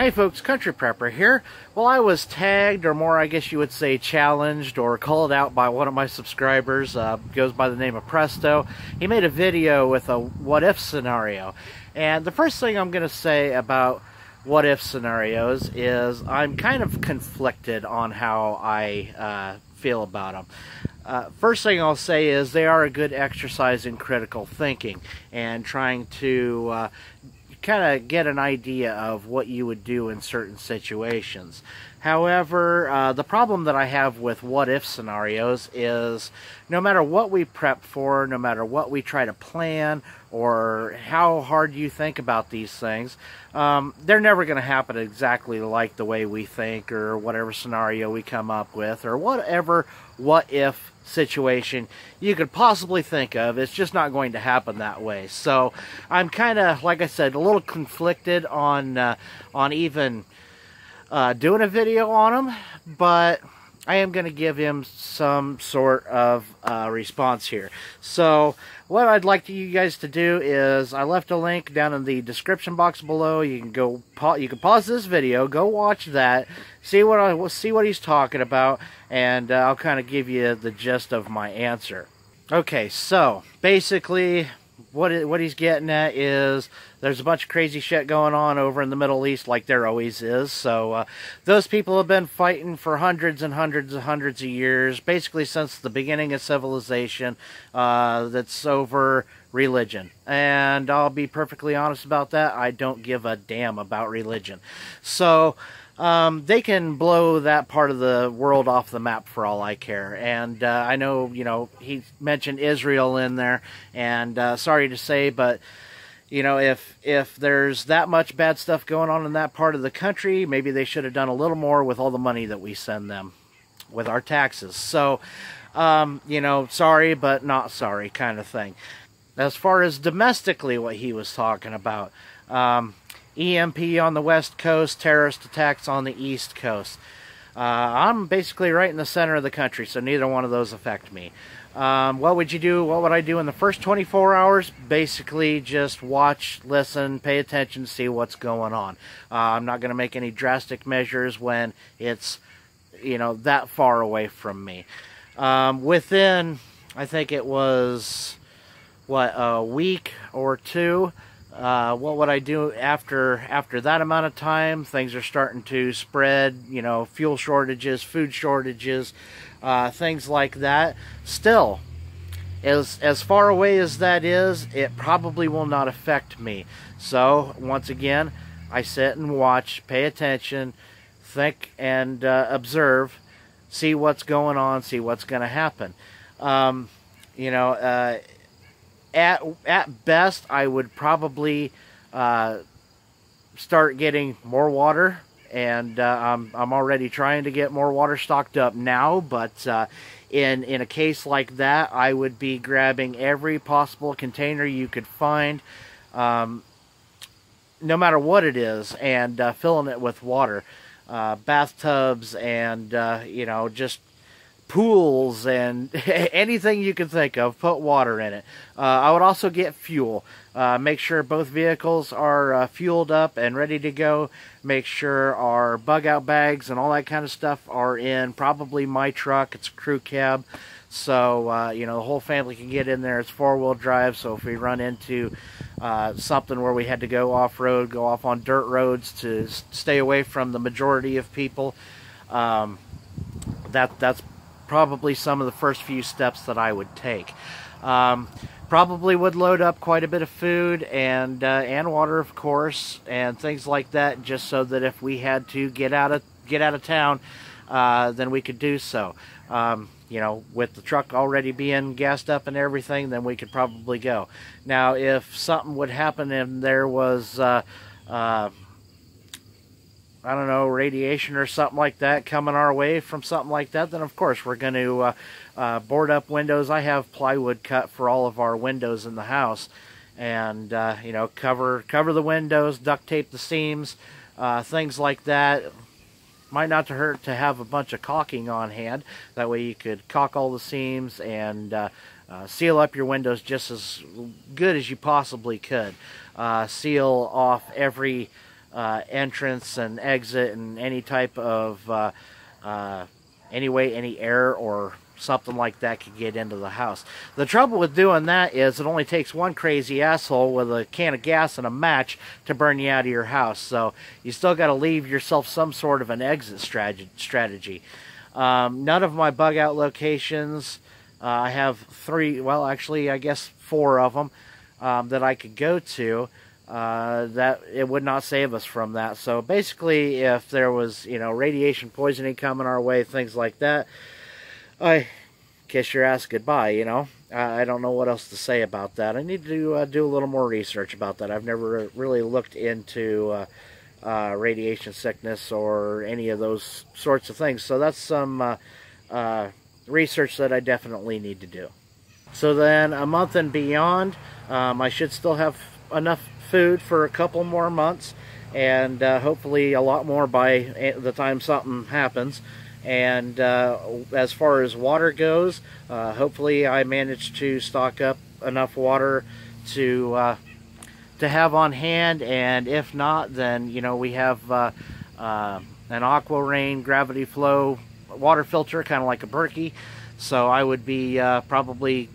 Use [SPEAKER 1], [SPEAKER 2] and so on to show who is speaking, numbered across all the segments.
[SPEAKER 1] Hey folks, Country Prepper here. Well, I was tagged, or more I guess you would say challenged, or called out by one of my subscribers, goes by the name of Presto. He made a video with a what-if scenario. And the first thing I'm going to say about what-if scenarios is I'm kind of conflicted on how I feel about them. First thing I'll say is they are a good exercise in critical thinking and trying to kind of get an idea of what you would do in certain situations. However, the problem that I have with what-if scenarios is no matter what we prep for, no matter what we try to plan, or how hard you think about these things, they're never going to happen exactly like the way we think, or whatever scenario we come up with, or whatever what-if situation you could possibly think of. It's just not going to happen that way. So I'm kind of, like I said, a little conflicted on even doing a video on him, but I am going to give him some sort of response here. So what I'd like you guys to do is I left a link down in the description box below. You can go you can pause this video, go watch that, see what he's talking about, and I'll kind of give you the gist of my answer. Okay, so basically what he's getting at is there's a bunch of crazy shit going on over in the Middle East, like there always is. So those people have been fighting for hundreds and hundreds and hundreds of years, basically since the beginning of civilization. That's over religion. And I'll be perfectly honest about that. I don't give a damn about religion. So they can blow that part of the world off the map for all I care. And I know, he mentioned Israel in there, and sorry to say, but if there's that much bad stuff going on in that part of the country, maybe they should have done a little more with all the money that we send them with our taxes. So, sorry, but not sorry kind of thing. As far as domestically what he was talking about, EMP on the West Coast, terrorist attacks on the East Coast. I'm basically right in the center of the country, so neither one of those affect me. What would you do? What would I do in the first 24 hours? Basically just watch, listen, pay attention, see what's going on. I'm not going to make any drastic measures when it's, that far away from me. Within, I think it was, a week or two, what would I do after that amount of time? Things are starting to spread, fuel shortages, food shortages, things like that. Still, as far away as that is, it probably will not affect me. So, once again, I sit and watch, pay attention, think and observe, see what's going on, see what's going to happen. At best, I would probably start getting more water, and I'm already trying to get more water stocked up now, but in a case like that, I would be grabbing every possible container you could find, no matter what it is, and filling it with water. Bathtubs and, just pools and anything you can think of, put water in it. I would also get fuel. Make sure both vehicles are fueled up and ready to go. Make sure our bug out bags and all that kind of stuff are in probably my truck. It's a crew cab, so the whole family can get in there. It's 4-wheel drive, so if we run into something where we had to go off-road, go off on dirt roads to stay away from the majority of people, that's probably some of the first few steps that I would take. Probably would load up quite a bit of food and water, of course, and things like that, just so that if we had to get out of town, then we could do so. With the truck already being gassed up and everything, then we could probably go. Now, if something would happen and there was I don't know, radiation or something like that coming our way from something like that, then of course we're going to board up windows. I have plywood cut for all of our windows in the house, and cover the windows, duct tape the seams, things like that. Might not hurt to have a bunch of caulking on hand. That way you could caulk all the seams and seal up your windows just as good as you possibly could. Seal off every entrance and exit and any type of any way any air or something like that could get into the house. The trouble with doing that is it only takes one crazy asshole with a can of gas and a match to burn you out of your house. So you still got to leave yourself some sort of an exit strategy. None of my bug out locations, I have 3, well actually I guess 4 of them that I could go to. That it would not save us from that. So basically, if there was, you know, radiation poisoning coming our way, things like that, I kiss your ass goodbye, you know. I don't know what else to say about that. I need to do a little more research about that. I've never really looked into radiation sickness or any of those sorts of things. So that's some research that I definitely need to do. So then a month and beyond, I should still have enough food for a couple more months, and hopefully a lot more by the time something happens. And as far as water goes, hopefully I managed to stock up enough water to have on hand, and if not, then, you know, we have an Aqua Rain gravity flow water filter, kind of like a Berkey. So I would be probably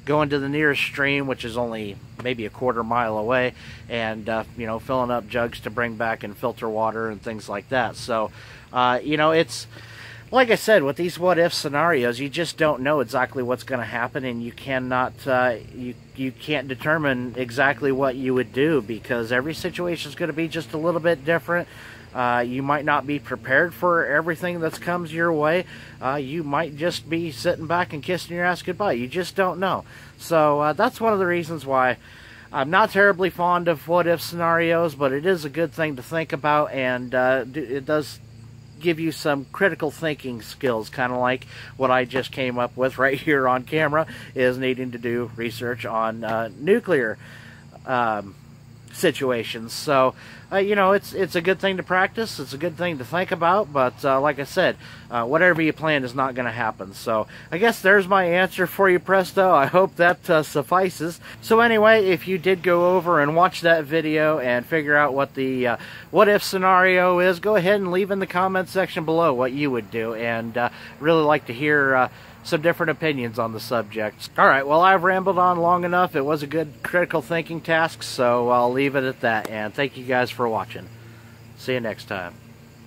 [SPEAKER 1] going to the nearest stream, which is only maybe a quarter mile away, and you know, filling up jugs to bring back and filter water and things like that. So you know, it's like I said, with these what if scenarios, you just don't know exactly what's going to happen, and you cannot you can't determine exactly what you would do, because every situation is going to be just a little bit different. You might not be prepared for everything that comes your way. You might just be sitting back and kissing your ass goodbye. You just don't know. So that's one of the reasons why I'm not terribly fond of what-if scenarios, but it is a good thing to think about, and it does give you some critical thinking skills, kind of like what I just came up with right here on camera, is needing to do research on nuclear situations. So you know, it's a good thing to practice, it's a good thing to think about, but like I said, whatever you plan is not going to happen. So I guess there's my answer for you, Presto. I hope that suffices. So anyway, if you did go over and watch that video and figure out what the what if scenario is, go ahead and leave in the comment section below what you would do, and really like to hear some different opinions on the subject. Alright, well, I've rambled on long enough. It was a good critical thinking task, so I'll leave it at that, and thank you guys for watching. See you next time.